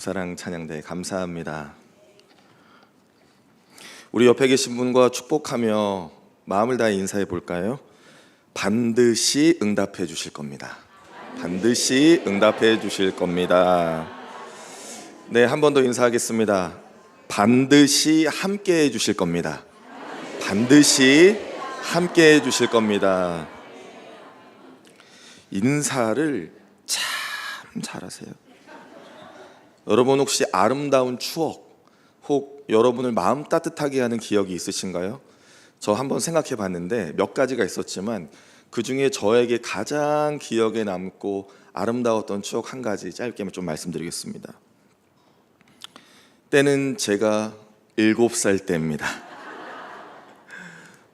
사랑 찬양대 감사합니다. 우리 옆에 계신 분과 축복하며 마음을 다해 인사해 볼까요? 반드시 응답해 주실 겁니다. 반드시 응답해 주실 겁니다. 네, 한 번 더 인사하겠습니다. 반드시 함께 해 주실 겁니다. 반드시 함께 해 주실 겁니다. 인사를 참 잘하세요. 여러분 혹시 아름다운 추억, 혹 여러분을 마음 따뜻하게 하는 기억이 있으신가요? 저 한번 생각해 봤는데 몇 가지가 있었지만 그 중에 저에게 가장 기억에 남고 아름다웠던 추억 한 가지 짧게 좀 말씀드리겠습니다. 때는 제가 7살 때입니다.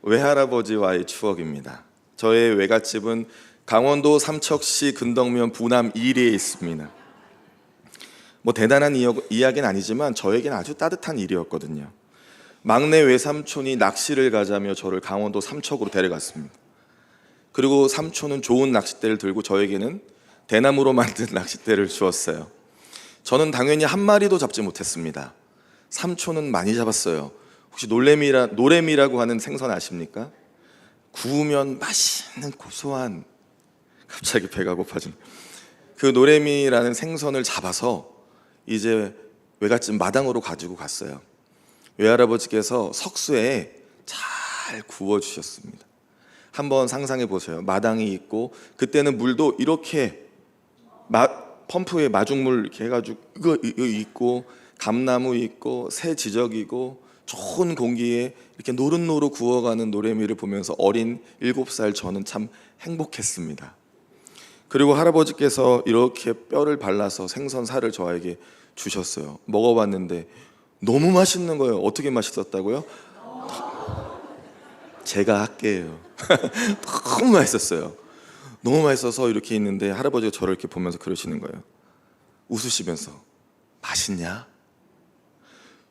외할아버지와의 추억입니다. 저의 외갓집은 강원도 삼척시 근덕면 부남 1리에 있습니다. 뭐 대단한 이야기는 아니지만 저에게는 아주 따뜻한 일이었거든요. 막내 외삼촌이 낚시를 가자며 저를 강원도 삼척으로 데려갔습니다. 그리고 삼촌은 좋은 낚싯대를 들고 저에게는 대나무로 만든 낚싯대를 주었어요. 저는 당연히 한 마리도 잡지 못했습니다. 삼촌은 많이 잡았어요. 혹시 노래미라고 하는 생선 아십니까? 구우면 맛있는 고소한, 갑자기 배가 고파지네. 그 노래미라는 생선을 잡아서 이제 외갓집 마당으로 가지고 갔어요. 외할아버지께서 석쇠에 잘 구워주셨습니다. 한번 상상해 보세요. 마당이 있고 그때는 물도 이렇게 펌프에 마중물 이렇게 해가지고 이거 있고 감나무 있고 새 지적이고 좋은 공기에 이렇게 노릇노릇 구워가는 노래미를 보면서 어린 7살 저는 참 행복했습니다. 그리고 할아버지께서 이렇게 뼈를 발라서 생선살을 저에게 주셨어요. 먹어봤는데 너무 맛있는 거예요. 어떻게 맛있었다고요? 제가 할게요. 너무 맛있었어요. 너무 맛있어서 이렇게 있는데 할아버지가 저를 이렇게 보면서 그러시는 거예요. 웃으시면서 맛있냐?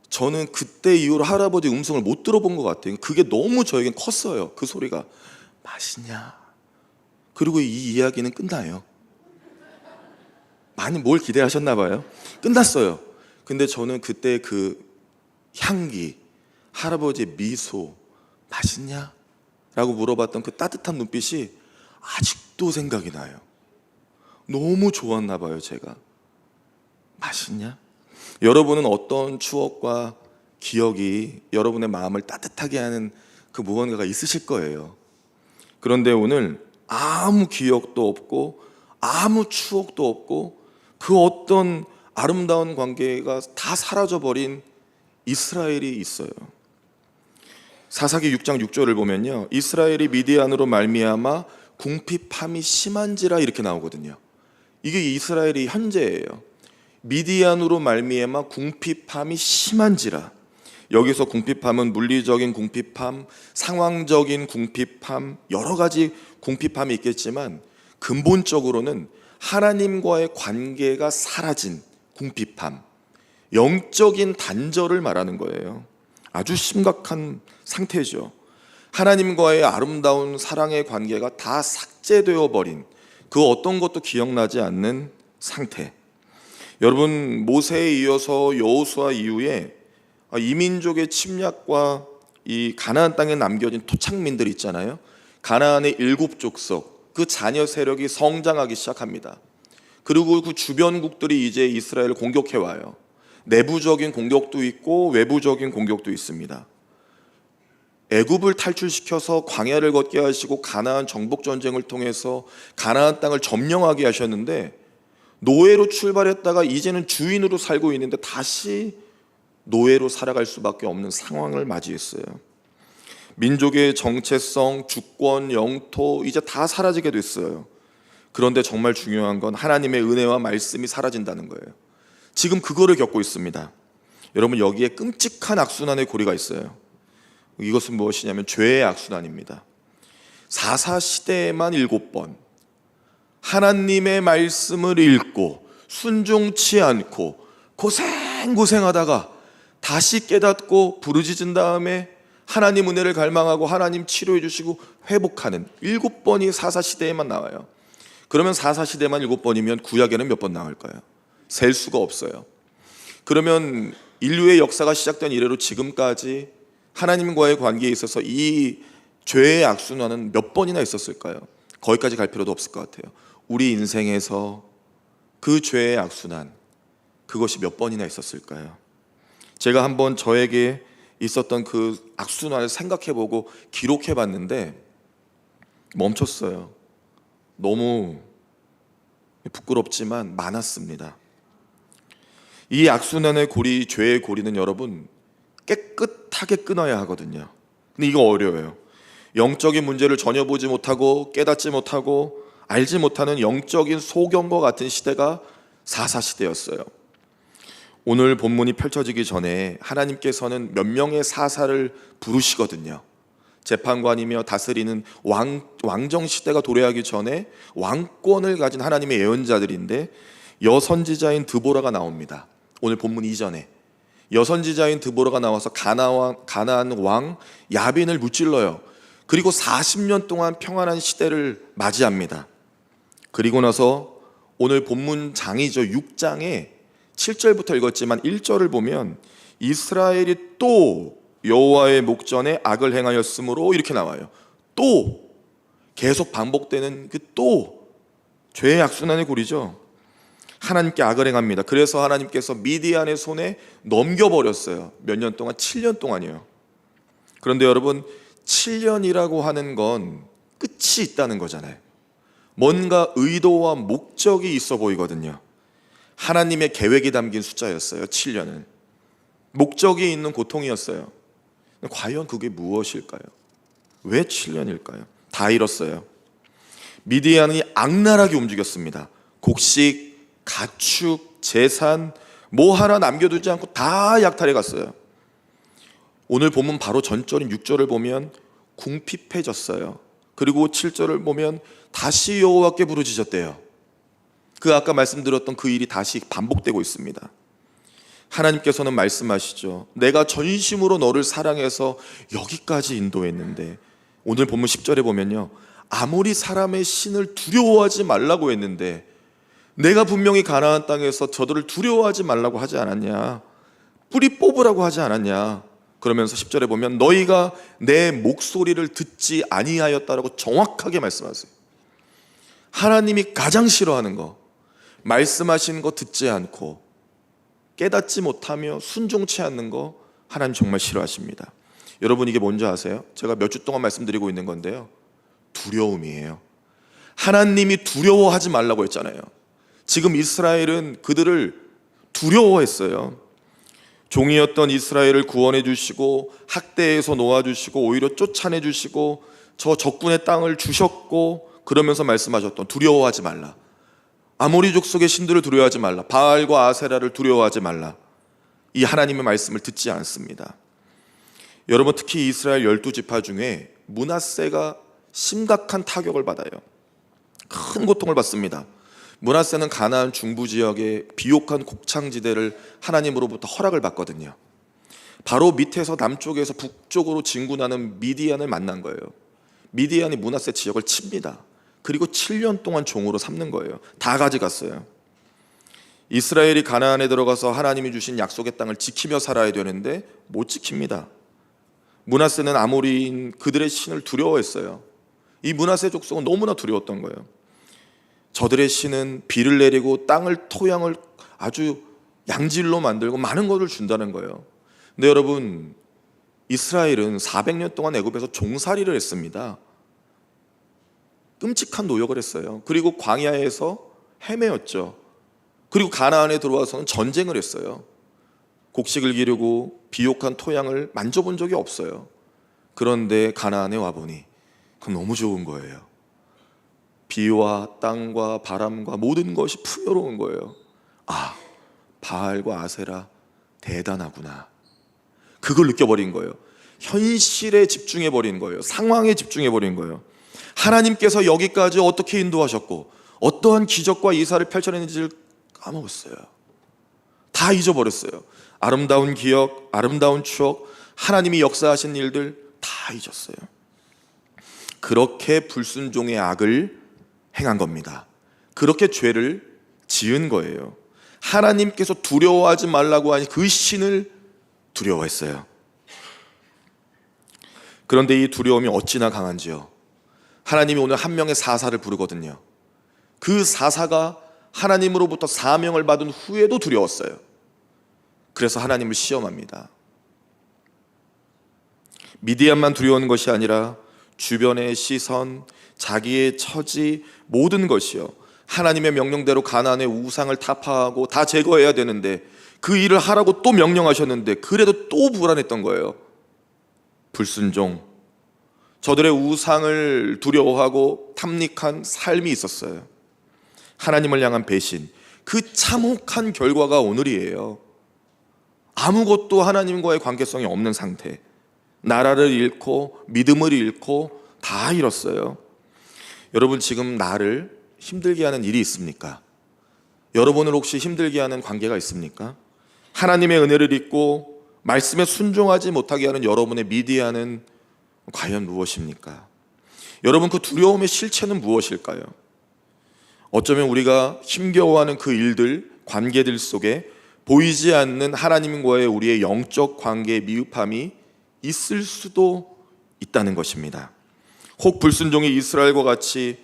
저는 그때 이후로 할아버지 음성을 못 들어본 것 같아요. 그게 너무 저에겐 컸어요. 그 소리가 맛있냐? 그리고 이 이야기는 끝나요. 많이 뭘 기대하셨나 봐요. 끝났어요. 근데 저는 그때 그 향기, 할아버지의 미소, 맛있냐? 라고 물어봤던 그 따뜻한 눈빛이 아직도 생각이 나요. 너무 좋았나 봐요, 제가. 맛있냐? 여러분은 어떤 추억과 기억이 여러분의 마음을 따뜻하게 하는 그 무언가가 있으실 거예요. 그런데 오늘 아무 기억도 없고 아무 추억도 없고 그 어떤 아름다운 관계가 다 사라져버린 이스라엘이 있어요. 사사기 6장 6절을 보면요, 이스라엘이 미디안으로 말미암아 궁핍함이 심한지라 이렇게 나오거든요. 이게 이스라엘이 현재예요. 미디안으로 말미암아 궁핍함이 심한지라. 여기서 궁핍함은 물리적인 궁핍함, 상황적인 궁핍함, 여러 가지 궁핍함이 있겠지만 근본적으로는 하나님과의 관계가 사라진 궁핍함, 영적인 단절을 말하는 거예요. 아주 심각한 상태죠. 하나님과의 아름다운 사랑의 관계가 다 삭제되어 버린, 그 어떤 것도 기억나지 않는 상태. 여러분, 모세에 이어서 여호수아 이후에 이민족의 침략과 이 가나안 땅에 남겨진 토착민들 있잖아요. 가나안의 7족속, 그 자녀 세력이 성장하기 시작합니다. 그리고 그 주변국들이 이제 이스라엘을 공격해 와요. 내부적인 공격도 있고 외부적인 공격도 있습니다. 애굽을 탈출시켜서 광야를 걷게 하시고 가나안 정복 전쟁을 통해서 가나안 땅을 점령하게 하셨는데, 노예로 출발했다가 이제는 주인으로 살고 있는데 다시 노예로 살아갈 수밖에 없는 상황을 맞이했어요. 민족의 정체성, 주권, 영토 이제 다 사라지게 됐어요. 그런데 정말 중요한 건 하나님의 은혜와 말씀이 사라진다는 거예요. 지금 그거를 겪고 있습니다. 여러분, 여기에 끔찍한 악순환의 고리가 있어요. 이것은 무엇이냐면 죄의 악순환입니다. 사사시대에만 7번 하나님의 말씀을 읽고 순종치 않고 고생하다가 다시 깨닫고 부르짖은 다음에 하나님 은혜를 갈망하고 하나님 치료해 주시고 회복하는 7번이 사사시대에만 나와요. 그러면 사사시대만 7번이면 구약에는 몇 번 나올까요? 셀 수가 없어요. 그러면 인류의 역사가 시작된 이래로 지금까지 하나님과의 관계에 있어서 이 죄의 악순환은 몇 번이나 있었을까요? 거기까지 갈 필요도 없을 것 같아요. 우리 인생에서 그 죄의 악순환, 그것이 몇 번이나 있었을까요? 제가 한번 저에게 있었던 그 악순환을 생각해보고 기록해봤는데 멈췄어요. 너무 부끄럽지만 많았습니다. 이 악순환의 고리, 죄의 고리는 여러분 깨끗하게 끊어야 하거든요. 근데 이거 어려워요. 영적인 문제를 전혀 보지 못하고 깨닫지 못하고 알지 못하는 영적인 소경과 같은 시대가 사사시대였어요. 오늘 본문이 펼쳐지기 전에 하나님께서는 몇 명의 사사를 부르시거든요. 재판관이며 다스리는 왕정 시대가 도래하기 전에 왕권을 가진 하나님의 예언자들인데 여선지자인 드보라가 나옵니다. 오늘 본문 이전에 여선지자인 드보라가 나와서 가나안 왕 야빈을 무찔러요. 그리고 40년 동안 평안한 시대를 맞이합니다. 그리고 나서 오늘 본문 장이죠. 6장에 7절부터 읽었지만 1절을 보면 이스라엘이 또 여호와의 목전에 악을 행하였으므로 이렇게 나와요. 또 계속 반복되는 그 또 죄의 악순환의 고리죠. 하나님께 악을 행합니다. 그래서 하나님께서 미디안의 손에 넘겨버렸어요. 몇 년 동안? 7년 동안이요. 그런데 여러분 7년이라고 하는 건 끝이 있다는 거잖아요. 뭔가 의도와 목적이 있어 보이거든요. 하나님의 계획이 담긴 숫자였어요. 7년은 목적이 있는 고통이었어요. 과연 그게 무엇일까요? 왜 7년일까요? 다 잃었어요. 미디안이 악랄하게 움직였습니다. 곡식, 가축, 재산 뭐 하나 남겨두지 않고 다 약탈해 갔어요. 오늘 본문 바로 전절인 6절을 보면 궁핍해졌어요. 그리고 7절을 보면 다시 여호와께 부르짖었대요. 그 아까 말씀드렸던 그 일이 다시 반복되고 있습니다. 하나님께서는 말씀하시죠. 내가 전심으로 너를 사랑해서 여기까지 인도했는데, 오늘 본문 10절에 보면요, 아무리 사람의 신을 두려워하지 말라고 했는데 내가 분명히 가나안 땅에서 저들을 두려워하지 말라고 하지 않았냐, 뿌리 뽑으라고 하지 않았냐. 그러면서 10절에 보면 너희가 내 목소리를 듣지 아니하였다라고 정확하게 말씀하세요. 하나님이 가장 싫어하는 거, 말씀하시는 거 듣지 않고 깨닫지 못하며 순종치 않는 거 하나님 정말 싫어하십니다. 여러분 이게 뭔지 아세요? 제가 몇 주 동안 말씀드리고 있는 건데요, 두려움이에요. 하나님이 두려워하지 말라고 했잖아요. 지금 이스라엘은 그들을 두려워했어요. 종이었던 이스라엘을 구원해 주시고 학대에서 놓아주시고 오히려 쫓아내 주시고 저 적군의 땅을 주셨고, 그러면서 말씀하셨던 두려워하지 말라, 아모리 족속의 신들을 두려워하지 말라, 바알과 아세라를 두려워하지 말라, 이 하나님의 말씀을 듣지 않습니다. 여러분 특히 이스라엘 12지파 중에 므낫세가 심각한 타격을 받아요. 큰 고통을 받습니다. 므낫세는 가나안 중부 지역의 비옥한 곡창지대를 하나님으로부터 허락을 받거든요. 바로 밑에서 남쪽에서 북쪽으로 진군하는 미디안을 만난 거예요. 미디안이 므낫세 지역을 칩니다. 그리고 7년 동안 종으로 삼는 거예요. 다 가져갔어요. 이스라엘이 가나안에 들어가서 하나님이 주신 약속의 땅을 지키며 살아야 되는데 못 지킵니다. 므낫세는 아모리인 그들의 신을 두려워했어요. 이 므낫세 족속은 너무나 두려웠던 거예요. 저들의 신은 비를 내리고 땅을, 토양을 아주 양질로 만들고 많은 것을 준다는 거예요. 근데 여러분 이스라엘은 400년 동안 애굽에서 종살이를 했습니다. 끔찍한 노역을 했어요. 그리고 광야에서 헤매었죠. 그리고 가나안에 들어와서는 전쟁을 했어요. 곡식을 기르고 비옥한 토양을 만져본 적이 없어요. 그런데 가나안에 와보니 그건 너무 좋은 거예요. 비와 땅과 바람과 모든 것이 풍요로운 거예요. 아, 바알과 아세라 대단하구나. 그걸 느껴버린 거예요. 현실에 집중해버린 거예요. 상황에 집중해버린 거예요. 하나님께서 여기까지 어떻게 인도하셨고 어떠한 기적과 이사를 펼쳐냈는지를 까먹었어요. 다 잊어버렸어요. 아름다운 기억, 아름다운 추억, 하나님이 역사하신 일들 다 잊었어요. 그렇게 불순종의 악을 행한 겁니다. 그렇게 죄를 지은 거예요. 하나님께서 두려워하지 말라고 하니 그 신을 두려워했어요. 그런데 이 두려움이 어찌나 강한지요. 하나님이 오늘 한 명의 사사를 부르거든요. 그 사사가 하나님으로부터 사명을 받은 후에도 두려웠어요. 그래서 하나님을 시험합니다. 미디안만 두려운 것이 아니라 주변의 시선, 자기의 처지, 모든 것이요, 하나님의 명령대로 가나안의 우상을 타파하고 다 제거해야 되는데 그 일을 하라고 또 명령하셨는데 그래도 또 불안했던 거예요. 불순종, 저들의 우상을 두려워하고 탐닉한 삶이 있었어요. 하나님을 향한 배신, 그 참혹한 결과가 오늘이에요. 아무것도 하나님과의 관계성이 없는 상태, 나라를 잃고 믿음을 잃고 다 잃었어요. 여러분, 지금 나를 힘들게 하는 일이 있습니까? 여러분을 혹시 힘들게 하는 관계가 있습니까? 하나님의 은혜를 잊고 말씀에 순종하지 못하게 하는 여러분의 미디안은 과연 무엇입니까? 여러분, 그 두려움의 실체는 무엇일까요? 어쩌면 우리가 힘겨워하는 그 일들, 관계들 속에 보이지 않는 하나님과의 우리의 영적 관계의 미흡함이 있을 수도 있다는 것입니다. 혹 불순종의 이스라엘과 같이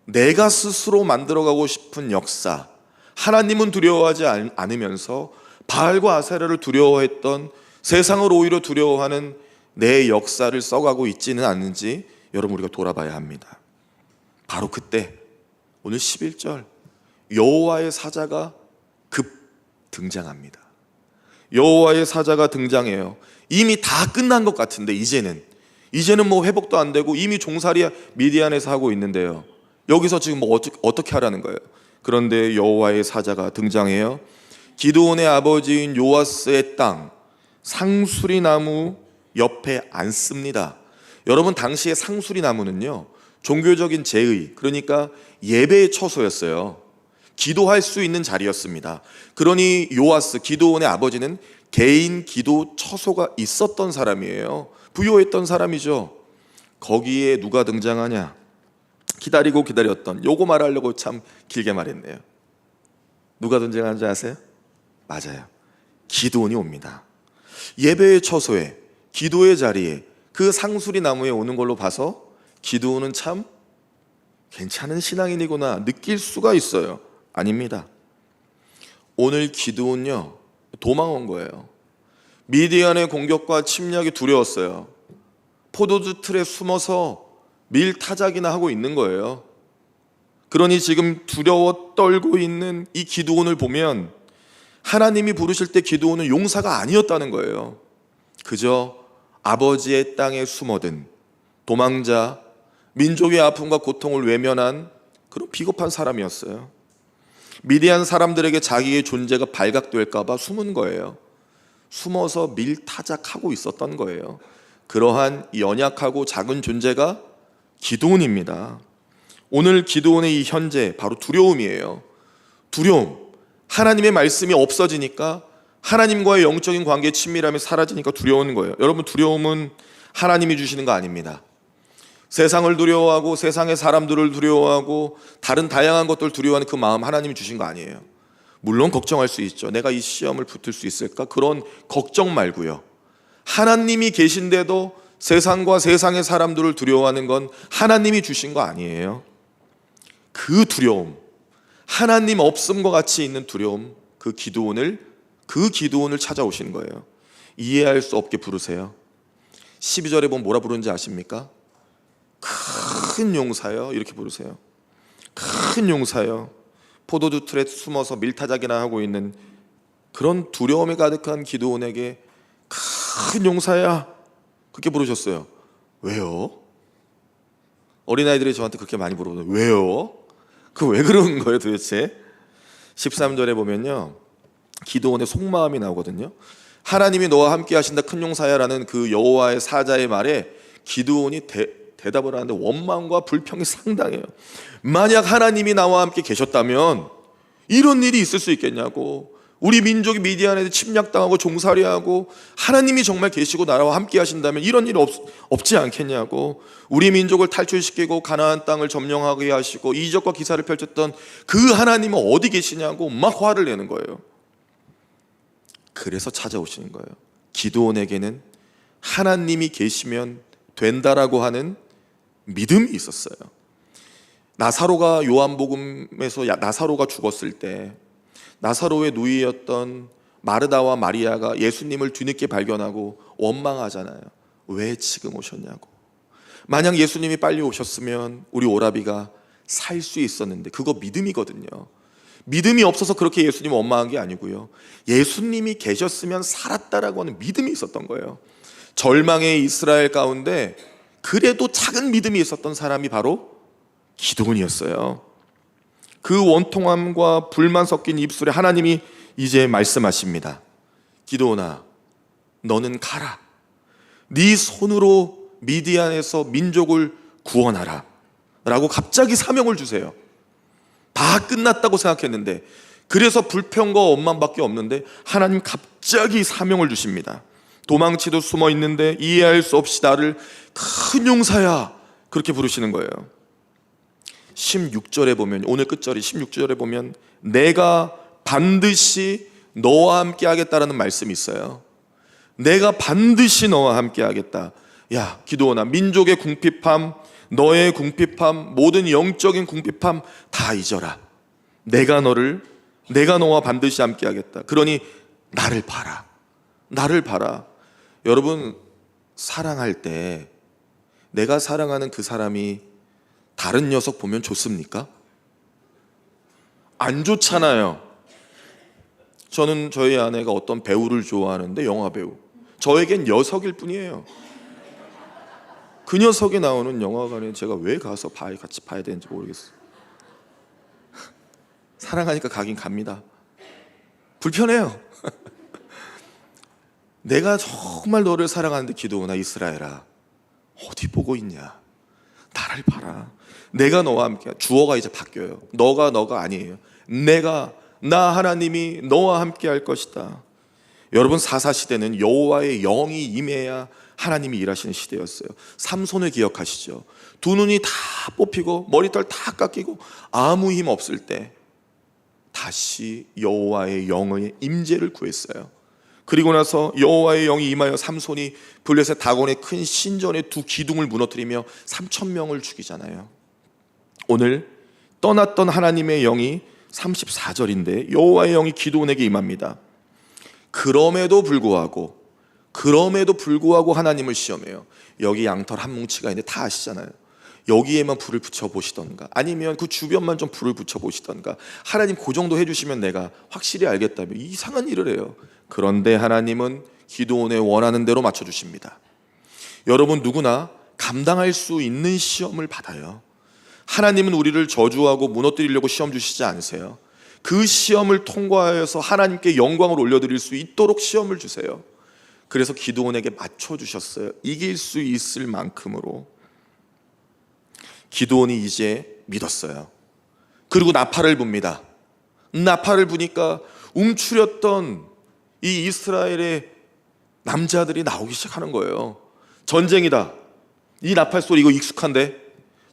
내가 스스로 만들어가고 싶은 역사, 하나님은 두려워하지 않으면서 바알과 아세라를 두려워했던, 세상을 오히려 두려워하는 내 역사를 써가고 있지는 않는지 여러분, 우리가 돌아봐야 합니다. 바로 그때 오늘 11절 여호와의 사자가 급 등장합니다. 여호와의 사자가 등장해요. 이미 다 끝난 것 같은데 이제는 뭐 회복도 안 되고 이미 종살이 미디안에서 하고 있는데요, 여기서 지금 뭐 어떻게 하라는 거예요? 그런데 여호와의 사자가 등장해요. 기드온의 아버지인 요아스의 땅 상수리 나무 옆에 앉습니다. 여러분, 당시에 상수리 나무는요, 종교적인 제의, 그러니까 예배의 처소였어요. 기도할 수 있는 자리였습니다. 그러니 요아스, 기드온의 아버지는 개인 기도 처소가 있었던 사람이에요. 부유했던 사람이죠. 거기에 누가 등장하냐? 기다리고 기다렸던, 요거 말하려고 참 길게 말했네요. 누가 등장하는지 아세요? 맞아요, 기드온이 옵니다. 예배의 처소에, 기도의 자리에, 그 상수리 나무에 오는 걸로 봐서 기드온은 참 괜찮은 신앙인이구나 느낄 수가 있어요. 아닙니다. 오늘 기드온요, 도망온 거예요. 미디안의 공격과 침략이 두려웠어요. 포도주 틀에 숨어서 밀타작이나 하고 있는 거예요. 그러니 지금 두려워 떨고 있는 이 기드온을 보면 하나님이 부르실 때 기드온은 용사가 아니었다는 거예요. 그저 아버지의 땅에 숨어든 도망자, 민족의 아픔과 고통을 외면한 그런 비겁한 사람이었어요. 미디안 사람들에게 자기의 존재가 발각될까 봐 숨은 거예요. 숨어서 밀타작하고 있었던 거예요. 그러한 연약하고 작은 존재가 기드온입니다. 오늘 기드온의 이 현재, 바로 두려움이에요. 두려움. 하나님의 말씀이 없어지니까, 하나님과의 영적인 관계의 친밀함이 사라지니까 두려운 거예요. 여러분, 두려움은 하나님이 주시는 거 아닙니다. 세상을 두려워하고 세상의 사람들을 두려워하고 다른 다양한 것들을 두려워하는 그 마음 하나님이 주신 거 아니에요. 물론 걱정할 수 있죠. 내가 이 시험을 붙을 수 있을까? 그런 걱정 말고요, 하나님이 계신데도 세상과 세상의 사람들을 두려워하는 건 하나님이 주신 거 아니에요. 그 두려움, 하나님 없음과 같이 있는 두려움, 그 기드온을 찾아오시는 거예요. 이해할 수 없게 부르세요. 12절에 보면 뭐라 부르는지 아십니까? 큰 용사여, 이렇게 부르세요. 큰 용사여. 포도주 틀에 숨어서 밀타작이나 하고 있는 그런 두려움에 가득한 기드온에게 큰 용사야, 그렇게 부르셨어요. 왜요? 어린아이들이 저한테 그렇게 많이 물어보는, 왜요? 그 왜 그러는 거예요 도대체? 13절에 보면요, 기드온의 속마음이 나오거든요. 하나님이 너와 함께 하신다 큰 용사야라는 그 여호와의 사자의 말에 기드온이 대답을 하는데 원망과 불평이 상당해요. 만약 하나님이 나와 함께 계셨다면 이런 일이 있을 수 있겠냐고, 우리 민족이 미디안에 침략당하고 종살이하고 하나님이 정말 계시고 나라와 함께 하신다면 이런 일 없지 않겠냐고. 우리 민족을 탈출시키고 가나안 땅을 점령하게 하시고 이적과 기사를 펼쳤던 그 하나님은 어디 계시냐고 막 화를 내는 거예요. 그래서 찾아오시는 거예요. 기드온에게는 하나님이 계시면 된다라고 하는 믿음이 있었어요. 나사로가 요한복음에서 나사로가 죽었을 때 나사로의 누이였던 마르다와 마리아가 예수님을 뒤늦게 발견하고 원망하잖아요. 왜 지금 오셨냐고. 만약 예수님이 빨리 오셨으면 우리 오라비가 살 수 있었는데, 그거 믿음이거든요. 믿음이 없어서 그렇게 예수님 원망한 게 아니고요, 예수님이 계셨으면 살았다라고 하는 믿음이 있었던 거예요. 절망의 이스라엘 가운데 그래도 작은 믿음이 있었던 사람이 바로 기드온이었어요. 그 원통함과 불만 섞인 입술에 하나님이 이제 말씀하십니다. 기드온아, 너는 가라. 네 손으로 미디안에서 민족을 구원하라 라고 갑자기 사명을 주세요. 다 끝났다고 생각했는데, 그래서 불평과 원망밖에 없는데 하나님 갑자기 사명을 주십니다. 도망치도 숨어 있는데 이해할 수 없이 나를 큰 용사야, 그렇게 부르시는 거예요. 16절에 보면, 오늘 끝절이 16절에 보면 내가 반드시 너와 함께 하겠다라는 말씀이 있어요. 내가 반드시 너와 함께 하겠다. 야 기드온아, 민족의 궁핍함, 너의 궁핍함, 모든 영적인 궁핍함 다 잊어라. 내가 너와 반드시 함께 하겠다. 그러니 나를 봐라. 나를 봐라. 여러분, 사랑할 때 내가 사랑하는 그 사람이 다른 녀석 보면 좋습니까? 안 좋잖아요. 저는 저희 아내가 어떤 배우를 좋아하는데, 영화 배우, 저에겐 녀석일 뿐이에요. 그 녀석이 나오는 영화관에 제가 왜 가서 같이 봐야 되는지 모르겠어요. 사랑하니까 가긴 갑니다. 불편해요. 내가 정말 너를 사랑하는데 기드온아, 이스라엘아, 어디 보고 있냐? 나를 봐라. 내가 너와 함께. 주어가 이제 바뀌어요. 너가 아니에요. 나 하나님이 너와 함께 할 것이다. 여러분, 사사시대는 여호와의 영이 임해야 하나님이 일하시는 시대였어요. 삼손을 기억하시죠? 두 눈이 다 뽑히고 머리털 다 깎이고 아무 힘 없을 때 다시 여호와의 영의 임재를 구했어요. 그리고 나서 여호와의 영이 임하여 삼손이 블레셋 다곤의 큰 신전의 두 기둥을 무너뜨리며 3,000명을 죽이잖아요. 오늘 떠났던 하나님의 영이 34절인데 여호와의 영이 기드온에게 임합니다. 그럼에도 불구하고 하나님을 시험해요. 여기 양털 한 뭉치가 있는데 다 아시잖아요. 여기에만 불을 붙여보시던가, 아니면 그 주변만 좀 불을 붙여보시던가, 하나님 그 정도 해주시면 내가 확실히 알겠다며 이상한 일을 해요. 그런데 하나님은 기드온의 원하는 대로 맞춰주십니다. 여러분, 누구나 감당할 수 있는 시험을 받아요. 하나님은 우리를 저주하고 무너뜨리려고 시험 주시지 않으세요. 그 시험을 통과하여서 하나님께 영광을 올려드릴 수 있도록 시험을 주세요. 그래서 기드온에게 맞춰주셨어요. 이길 수 있을 만큼으로. 기드온이 이제 믿었어요. 그리고 나팔을 붑니다. 나팔을 부니까 움츠렸던 이 이스라엘의 남자들이 나오기 시작하는 거예요. 전쟁이다. 이 나팔 소리 이거 익숙한데?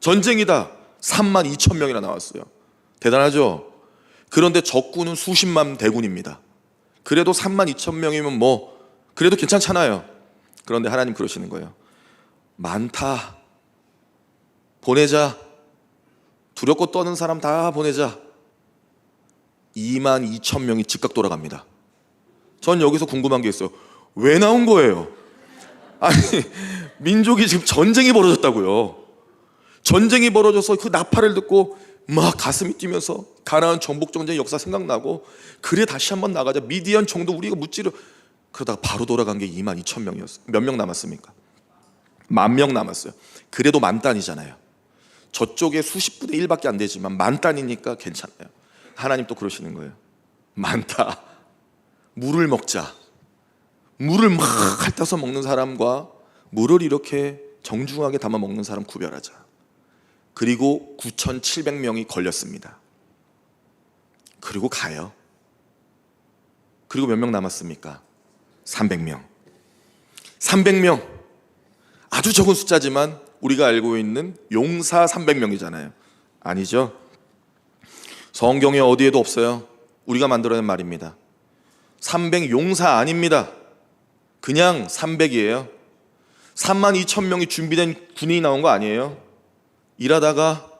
전쟁이다. 32,000명이나 나왔어요. 대단하죠? 그런데 적군은 수십만 대군입니다. 그래도 32,000명이면 뭐 그래도 괜찮잖아요. 그런데 하나님 그러시는 거예요. 많다. 보내자. 두렵고 떠는 사람 다 보내자. 22,000명이 즉각 돌아갑니다. 전 여기서 궁금한 게 있어요. 왜 나온 거예요? 아니, 민족이 지금 전쟁이 벌어졌다고요. 전쟁이 벌어져서 그 나팔을 듣고 막 가슴이 뛰면서 가나안 정복 전쟁 역사 생각나고, 그래 다시 한번 나가자. 미디안 정도 우리가 무찌르. 그러다가 바로 돌아간 게 22,000명이었어요. 몇 명 남았습니까? 10,000명 남았어요. 그래도 만단이잖아요. 저쪽에 수십 분의 1밖에 안 되지만 만단이니까 괜찮아요. 하나님 또 그러시는 거예요. 많다. 물을 먹자. 물을 막 핥아서 먹는 사람과 물을 이렇게 정중하게 담아 먹는 사람 구별하자. 그리고 9,700명이 걸렸습니다. 그리고 가요. 그리고 몇 명 남았습니까? 300명. 300명. 아주 적은 숫자지만 우리가 알고 있는 용사 300명이잖아요. 아니죠. 성경에 어디에도 없어요. 우리가 만들어낸 말입니다. 300용사 아닙니다. 그냥 300이에요. 32,000명이 준비된 군인이 나온 거 아니에요. 일하다가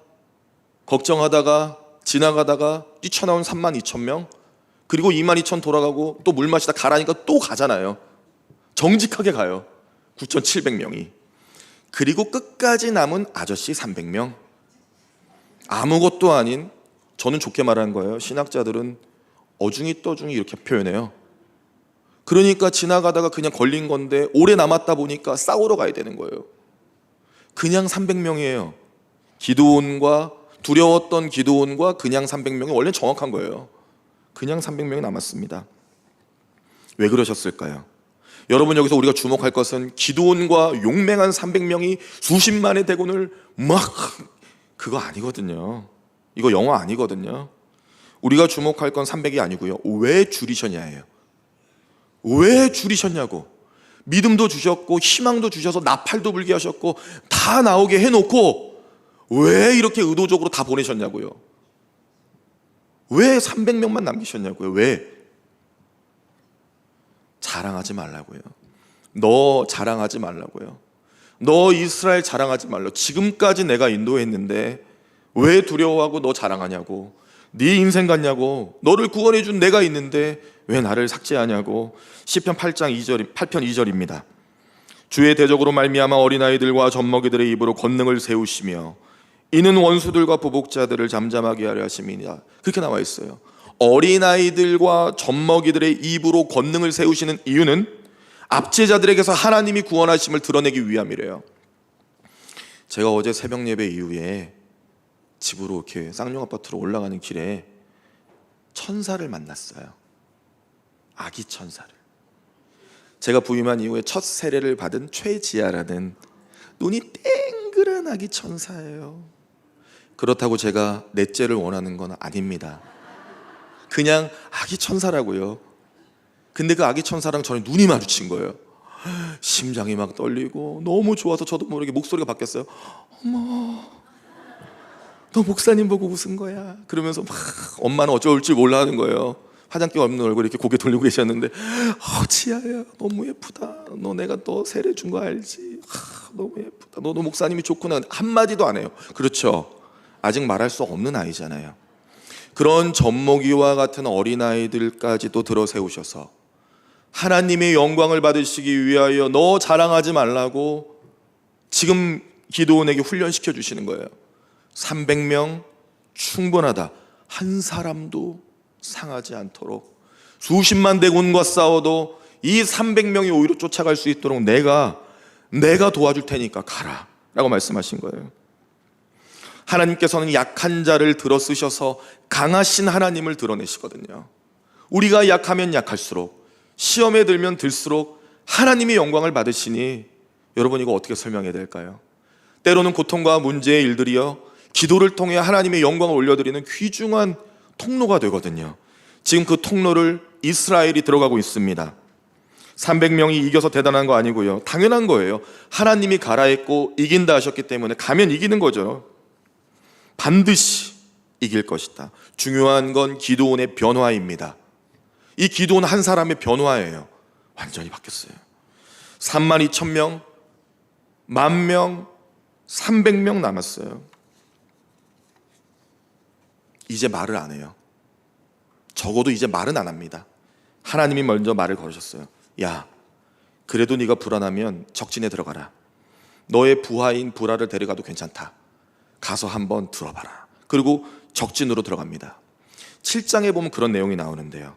걱정하다가 지나가다가 뛰쳐나온 32,000명, 그리고 22,000 돌아가고 또 물 마시다 가라니까 또 가잖아요. 정직하게 가요. 9,700명이. 그리고 끝까지 남은 아저씨 300명. 아무것도 아닌, 저는 좋게 말하는 거예요. 신학자들은 어중이 떠중이 이렇게 표현해요. 그러니까 지나가다가 그냥 걸린 건데 오래 남았다 보니까 싸우러 가야 되는 거예요. 그냥 300명이에요. 기드온과 두려웠던 기드온과 그냥 300명이 원래 정확한 거예요. 그냥 300명이 남았습니다. 왜 그러셨을까요? 여러분, 여기서 우리가 주목할 것은 기드온과 용맹한 300명이 수십만의 대군을 그거 아니거든요. 이거 영어 아니거든요. 우리가 주목할 건 300이 아니고요. 왜 줄이셨냐예요. 왜 줄이셨냐고. 믿음도 주셨고 희망도 주셔서 나팔도 불게 하셨고 다 나오게 해놓고 왜 이렇게 의도적으로 다 보내셨냐고요. 왜 300명만 남기셨냐고요. 왜? 자랑하지 말라고요. 너 자랑하지 말라고요. 너 이스라엘 자랑하지 말라. 지금까지 내가 인도했는데 왜 두려워하고 너 자랑하냐고. 네 인생 같냐고. 너를 구원해 준 내가 있는데 왜 나를 삭제하냐고. 시편 8장 2절, 8편 2절입니다. 주의 대적으로 말미암아 어린아이들과 젖먹이들의 입으로 권능을 세우시며 이는 원수들과 보복자들을 잠잠하게 하려 하심이니라. 그렇게 나와 있어요. 어린아이들과 젖먹이들의 입으로 권능을 세우시는 이유는 압제자들에게서 하나님이 구원하심을 드러내기 위함이래요. 제가 어제 새벽 예배 이후에 집으로 이렇게 쌍용 아파트로 올라가는 길에 천사를 만났어요. 아기 천사를. 제가 부임한 이후에 첫 세례를 받은 최지아라는 눈이 땡그란 아기 천사예요. 그렇다고 제가 넷째를 원하는 건 아닙니다. 그냥 아기 천사라고요. 근데 그 아기 천사랑 저는 눈이 마주친 거예요. 심장이 막 떨리고 너무 좋아서 저도 모르게 목소리가 바뀌었어요. 어머, 너 목사님 보고 웃은 거야. 그러면서 막 엄마는 어쩔 줄 몰라 하는 거예요. 화장기 없는 얼굴 이렇게 고개 돌리고 계셨는데 지아야 너무 예쁘다. 너 내가 너 세례 준 거 알지? 너무 예쁘다. 너 목사님이 좋구나. 한마디도 안 해요. 그렇죠. 아직 말할 수 없는 아이잖아요. 그런 젖먹이와 같은 어린아이들까지도 들어 세우셔서 하나님의 영광을 받으시기 위하여 너 자랑하지 말라고 지금 기드온에게 훈련시켜 주시는 거예요. 300명 충분하다. 한 사람도 상하지 않도록 수십만 대군과 싸워도 이 300명이 오히려 쫓아갈 수 있도록 내가 도와줄 테니까 가라 라고 말씀하신 거예요. 하나님께서는 약한 자를 들어 쓰셔서 강하신 하나님을 드러내시거든요. 우리가 약하면 약할수록, 시험에 들면 들수록 하나님이 영광을 받으시니 여러분, 이거 어떻게 설명해야 될까요? 때로는 고통과 문제의 일들이요, 기도를 통해 하나님의 영광을 올려드리는 귀중한 통로가 되거든요. 지금 그 통로를 이스라엘이 들어가고 있습니다. 300명이 이겨서 대단한 거 아니고요, 당연한 거예요. 하나님이 가라 했고 이긴다 하셨기 때문에 가면 이기는 거죠. 반드시 이길 것이다. 중요한 건 기드온의 변화입니다. 이 기드온 한 사람의 변화예요. 완전히 바뀌었어요. 32,000명, 10,000명, 300명 남았어요. 이제 말을 안 해요. 적어도 이제 말은 안 합니다. 하나님이 먼저 말을 걸으셨어요. 야, 그래도 네가 불안하면 적진에 들어가라. 너의 부하인 부라를 데려가도 괜찮다. 가서 한번 들어봐라. 그리고 적진으로 들어갑니다. 7장에 보면 그런 내용이 나오는데요,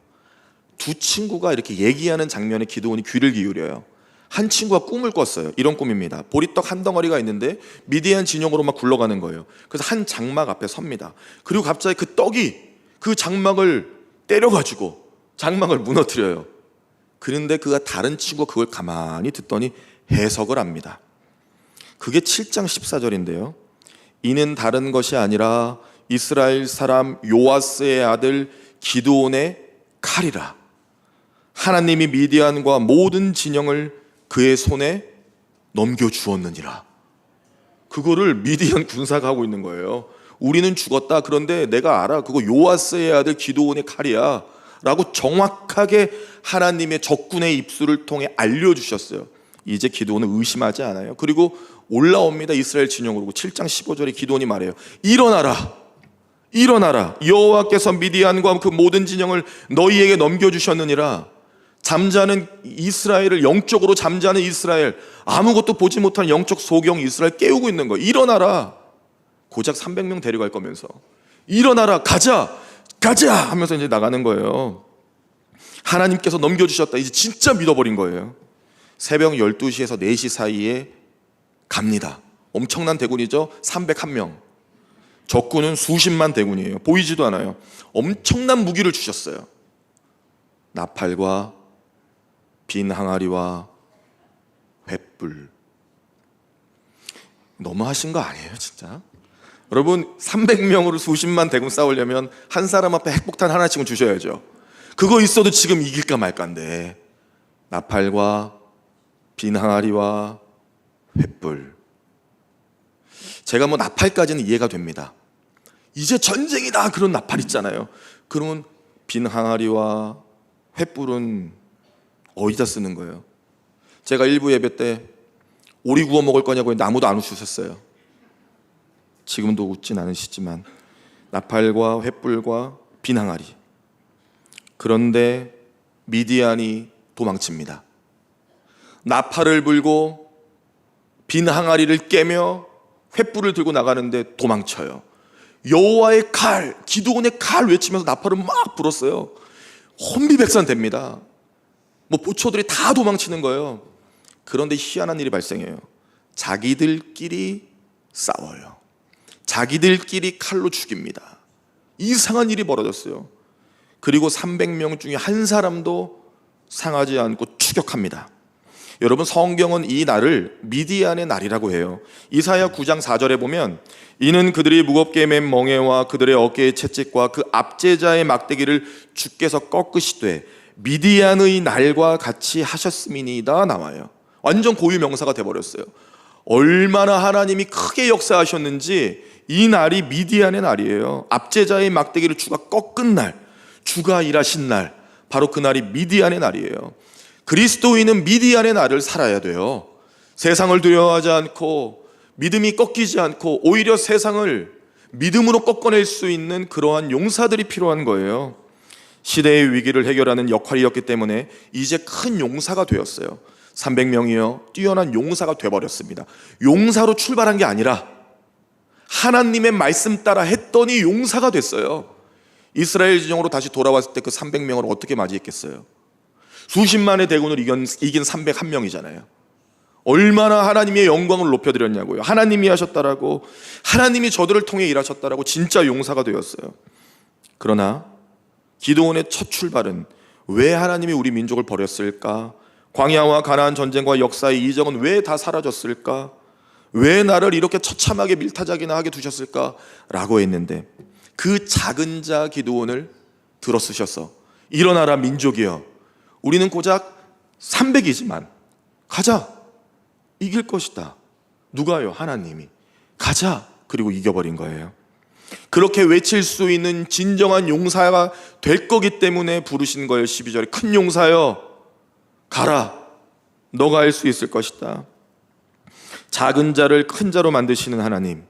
두 친구가 이렇게 얘기하는 장면에 기드온이 귀를 기울여요. 한 친구가 꿈을 꿨어요. 이런 꿈입니다. 보리떡 한 덩어리가 있는데 미디안 진영으로 막 굴러가는 거예요. 그래서 한 장막 앞에 섭니다. 그리고 갑자기 그 떡이 그 장막을 때려가지고 장막을 무너뜨려요. 그런데 그가 다른 친구가 그걸 가만히 듣더니 해석을 합니다. 그게 7장 14절인데요 이는 다른 것이 아니라 이스라엘 사람 요아스의 아들 기드온의 칼이라. 하나님이 미디안과 모든 진영을 그의 손에 넘겨주었느니라. 그거를 미디안 군사가 하고 있는 거예요. 우리는 죽었다. 그런데 내가 알아. 그거 요아스의 아들 기드온의 칼이야 라고 정확하게 하나님의 적군의 입술을 통해 알려주셨어요. 이제 기드온은 의심하지 않아요. 그리고 올라옵니다. 이스라엘 진영으로. 7장 15절에 기드온이 말해요. 일어나라, 일어나라. 여호와께서 미디안과 그 모든 진영을 너희에게 넘겨주셨느니라. 잠자는 이스라엘을, 영적으로 잠자는 이스라엘, 아무것도 보지 못하는 영적 소경 이스라엘 깨우고 있는 거예요. 일어나라. 고작 300명 데려갈 거면서 일어나라, 가자, 가자 하면서 이제 나가는 거예요. 하나님께서 넘겨주셨다. 이제 진짜 믿어버린 거예요. 새벽 12시에서 4시 사이에 갑니다. 엄청난 대군이죠. 301명. 적군은 수십만 대군이에요. 보이지도 않아요. 엄청난 무기를 주셨어요. 나팔과 빈 항아리와 횃불. 너무하신 거 아니에요 진짜? 여러분, 300명으로 수십만 대군 싸우려면 한 사람 앞에 핵폭탄 하나씩은 주셔야죠. 그거 있어도 지금 이길까 말까인데, 나팔과 빈 항아리와 횃불. 제가 뭐 나팔까지는 이해가 됩니다. 이제 전쟁이다 그런 나팔 있잖아요. 그러면 빈 항아리와 횃불은 어디다 쓰는 거예요? 제가 일부 예배 때 오리 구워 먹을 거냐고 했는데 아무도 안 웃으셨어요. 지금도 웃진 않으시지만 나팔과 횃불과 빈 항아리. 그런데 미디안이 도망칩니다. 나팔을 불고 빈 항아리를 깨며 횃불을 들고 나가는데 도망쳐요. 여호와의 칼, 기드온의 칼 외치면서 나팔을 막 불었어요. 혼비백산됩니다. 뭐 보초들이 다 도망치는 거예요. 그런데 희한한 일이 발생해요. 자기들끼리 싸워요. 자기들끼리 칼로 죽입니다. 이상한 일이 벌어졌어요. 그리고 300명 중에 한 사람도 상하지 않고 추격합니다. 여러분, 성경은 이 날을 미디안의 날이라고 해요. 이사야 9장 4절에 보면 이는 그들이 무겁게 맨 멍에와 그들의 어깨의 채찍과 그 압제자의 막대기를 주께서 꺾으시되 미디안의 날과 같이 하셨음이니이다 나와요. 완전 고유명사가 돼버렸어요. 얼마나 하나님이 크게 역사하셨는지 이 날이 미디안의 날이에요. 압제자의 막대기를 주가 꺾은 날, 주가 일하신 날, 바로 그 날이 미디안의 날이에요. 그리스도인은 미디안의 날을 살아야 돼요. 세상을 두려워하지 않고 믿음이 꺾이지 않고 오히려 세상을 믿음으로 꺾어낼 수 있는 그러한 용사들이 필요한 거예요. 시대의 위기를 해결하는 역할이었기 때문에 이제 큰 용사가 되었어요. 300명이요 뛰어난 용사가 되어버렸습니다. 용사로 출발한 게 아니라 하나님의 말씀 따라 했더니 용사가 됐어요. 이스라엘 진영으로 다시 돌아왔을 때 그 300명을 어떻게 맞이했겠어요? 수십만의 대군을 이긴 301명이잖아요. 얼마나 하나님의 영광을 높여드렸냐고요. 하나님이 하셨다라고, 하나님이 저들을 통해 일하셨다라고 진짜 용사가 되었어요. 그러나 기드온의 첫 출발은 왜 하나님이 우리 민족을 버렸을까? 광야와 가나안 전쟁과 역사의 이적은 왜 다 사라졌을까? 왜 나를 이렇게 처참하게 밀타작이나 하게 두셨을까? 라고 했는데 그 작은 자 기드온을 들어쓰셔서 일어나라 민족이여, 우리는 고작 300이지만 가자, 이길 것이다. 누가요? 하나님이. 가자. 그리고 이겨버린 거예요. 그렇게 외칠 수 있는 진정한 용사가 될 거기 때문에 부르신 거예요. 12절에 큰 용사여 가라, 너가 할 수 있을 것이다. 작은 자를 큰 자로 만드시는 하나님,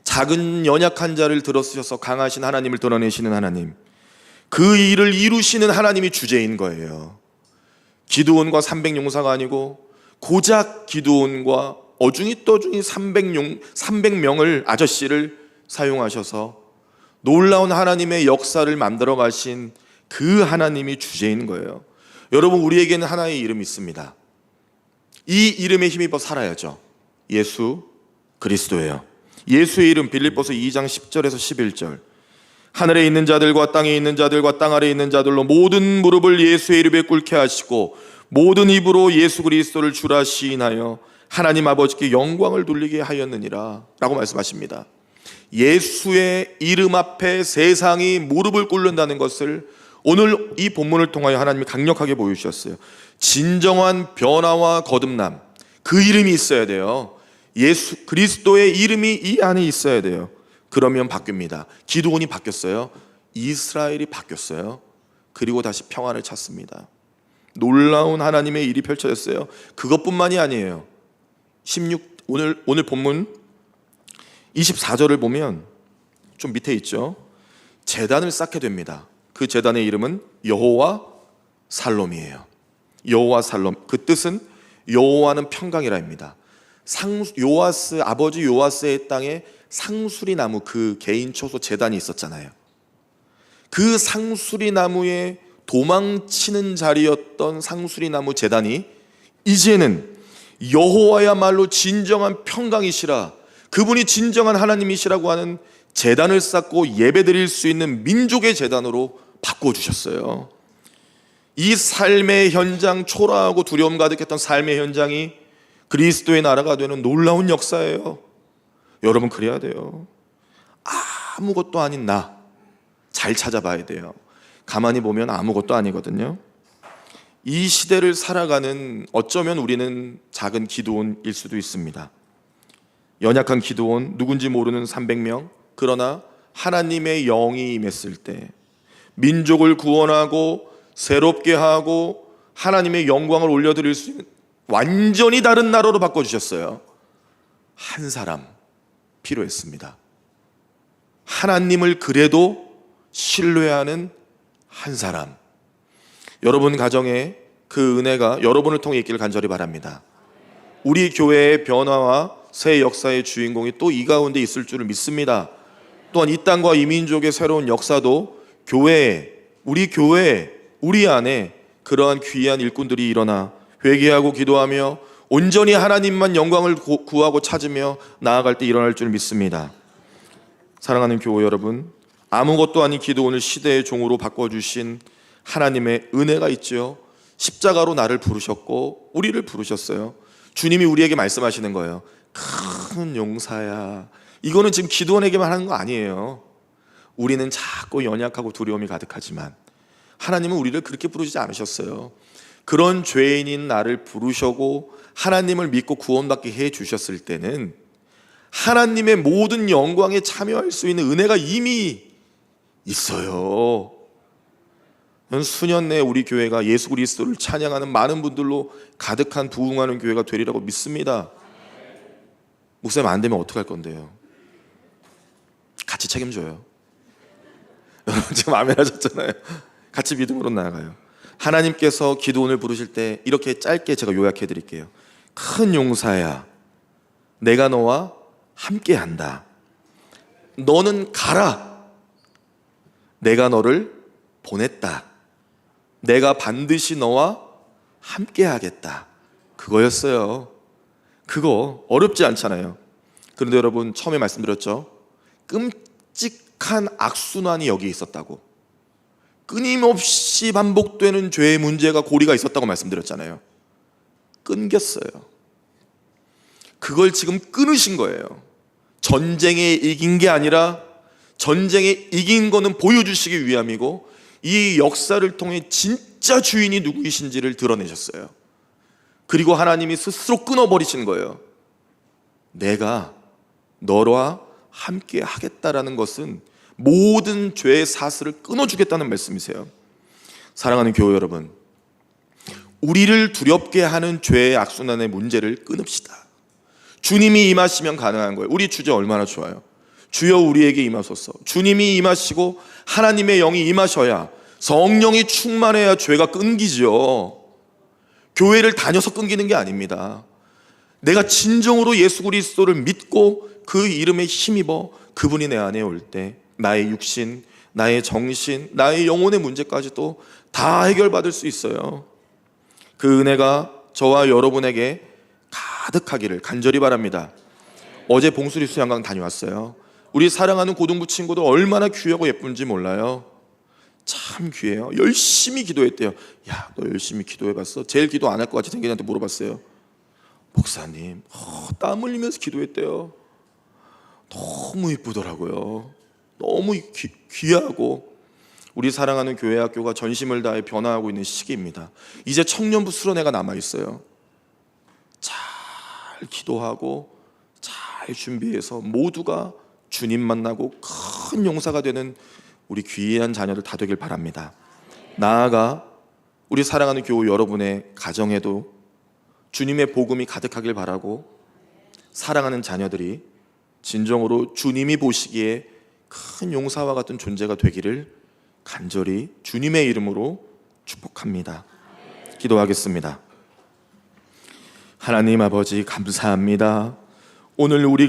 작은 연약한 자를 들어쓰셔서 강하신 하나님을 드러내시는 하나님, 그 일을 이루시는 하나님이 주제인 거예요. 기드온과 300용사가 아니고 고작 기드온과 어중이 떠중이 300명을 아저씨를 사용하셔서 놀라운 하나님의 역사를 만들어 가신 그 하나님이 주제인 거예요. 여러분, 우리에게는 하나의 이름이 있습니다. 이 이름에 힘입어 살아야죠. 예수 그리스도예요. 예수의 이름, 빌립보서 2장 10절에서 11절. 하늘에 있는 자들과 땅에 있는 자들과 땅 아래에 있는 자들로 모든 무릎을 예수의 이름에 꿇게 하시고 모든 입으로 예수 그리스도를 주라 시인하여 하나님 아버지께 영광을 돌리게 하였느니라 라고 말씀하십니다. 예수의 이름 앞에 세상이 무릎을 꿇는다는 것을 오늘 이 본문을 통하여 하나님이 강력하게 보여주셨어요. 진정한 변화와 거듭남, 그 이름이 있어야 돼요. 예수 그리스도의 이름이 이 안에 있어야 돼요. 그러면 바뀝니다. 기드온이 바뀌었어요. 이스라엘이 바뀌었어요. 그리고 다시 평안을 찾습니다. 놀라운 하나님의 일이 펼쳐졌어요. 그것뿐만이 아니에요. 오늘 본문 24절을 보면 좀 밑에 있죠. 제단을 쌓게 됩니다. 그 제단의 이름은 여호와 살롬이에요. 여호와 살롬, 그 뜻은 여호와는 평강이라입니다. 요아스, 아버지 요아스의 땅에 상수리 나무, 그 개인 초소 제단이 있었잖아요. 그 상수리 나무에 도망치는 자리였던 상수리 나무 제단이 이제는 여호와야말로 진정한 평강이시라, 그분이 진정한 하나님이시라고 하는 제단을 쌓고 예배드릴 수 있는 민족의 제단으로 바꿔주셨어요. 이 삶의 현장, 초라하고 두려움 가득했던 삶의 현장이 그리스도의 나라가 되는 놀라운 역사예요. 여러분, 그래야 돼요. 아무것도 아닌 나 잘 찾아봐야 돼요. 가만히 보면 아무것도 아니거든요. 이 시대를 살아가는, 어쩌면 우리는 작은 기드온일 수도 있습니다. 연약한 기드온, 누군지 모르는 300명. 그러나 하나님의 영이 임했을 때 민족을 구원하고 새롭게 하고 하나님의 영광을 올려드릴 수 있는 완전히 다른 나라로 바꿔주셨어요. 한 사람 필요했습니다. 하나님을 그래도 신뢰하는 한 사람. 여러분 가정에 그 은혜가 여러분을 통해 있기를 간절히 바랍니다. 우리 교회의 변화와 새 역사의 주인공이 또 이 가운데 있을 줄을 믿습니다. 또한 이 땅과 이 민족의 새로운 역사도 우리 교회, 우리 안에 그러한 귀한 일꾼들이 일어나 회개하고 기도하며 온전히 하나님만 영광을 구하고 찾으며 나아갈 때 일어날 줄 믿습니다. 사랑하는 교회 여러분, 아무것도 아닌 기드온을 시대의 종으로 바꿔주신 하나님의 은혜가 있죠. 십자가로 나를 부르셨고 우리를 부르셨어요. 주님이 우리에게 말씀하시는 거예요. 큰 용사야. 이거는 지금 기드온에게만 하는 거 아니에요. 우리는 작고 연약하고 두려움이 가득하지만 하나님은 우리를 그렇게 부르지 않으셨어요. 그런 죄인인 나를 부르시고 하나님을 믿고 구원받게 해 주셨을 때는 하나님의 모든 영광에 참여할 수 있는 은혜가 이미 있어요. 수년 내에 우리 교회가 예수 그리스도를 찬양하는 많은 분들로 가득한 부흥하는 교회가 되리라고 믿습니다. 목사님 안 되면 어떡할 건데요? 같이 책임져요. 여러분 지금 아멘 하셨잖아요. 같이 믿음으로 나아가요. 하나님께서 기드온을 부르실 때 이렇게 짧게 제가 요약해 드릴게요. 큰 용사야, 내가 너와 함께한다. 너는 가라. 내가 너를 보냈다. 내가 반드시 너와 함께하겠다. 그거였어요. 그거 어렵지 않잖아요. 그런데 여러분, 처음에 말씀드렸죠. 끔찍한 악순환이 여기 있었다고. 끊임없이 반복되는 죄의 문제가, 고리가 있었다고 말씀드렸잖아요. 끊겼어요. 그걸 지금 끊으신 거예요. 전쟁에 이긴 게 아니라 전쟁에 이긴 거는 보여주시기 위함이고, 이 역사를 통해 진짜 주인이 누구이신지를 드러내셨어요. 그리고 하나님이 스스로 끊어버리신 거예요. 내가 너와 함께 하겠다라는 것은 모든 죄의 사슬을 끊어주겠다는 말씀이세요. 사랑하는 교회 여러분, 우리를 두렵게 하는 죄의 악순환의 문제를 끊읍시다. 주님이 임하시면 가능한 거예요. 우리 주제 얼마나 좋아요. 주여 우리에게 임하소서. 주님이 임하시고 하나님의 영이 임하셔야, 성령이 충만해야 죄가 끊기죠. 교회를 다녀서 끊기는 게 아닙니다. 내가 진정으로 예수 그리스도를 믿고 그 이름에 힘입어 그분이 내 안에 올 때 나의 육신, 나의 정신, 나의 영혼의 문제까지도 다 해결받을 수 있어요. 그 은혜가 저와 여러분에게 가득하기를 간절히 바랍니다. 어제 봉수리 수양강 다녀왔어요. 우리 사랑하는 고등부 친구들 얼마나 귀하고 예쁜지 몰라요. 참 귀해요. 열심히 기도했대요. 야, 너 열심히 기도해봤어? 제일 기도 안 할 것 같이 생긴 애한테 물어봤어요. 목사님, 땀 흘리면서 기도했대요. 너무 이쁘더라고요. 너무 귀하고 우리 사랑하는 교회 학교가 전심을 다해 변화하고 있는 시기입니다. 이제 청년부 수련회가 남아있어요. 잘 기도하고 잘 준비해서 모두가 주님 만나고 큰 용사가 되는 우리 귀한 자녀들 다 되길 바랍니다. 나아가 우리 사랑하는 교우 여러분의 가정에도 주님의 복음이 가득하길 바라고, 사랑하는 자녀들이 진정으로 주님이 보시기에 큰 용사와 같은 존재가 되기를 간절히 주님의 이름으로 축복합니다. 기도하겠습니다. 하나님 아버지, 감사합니다. 오늘 우리가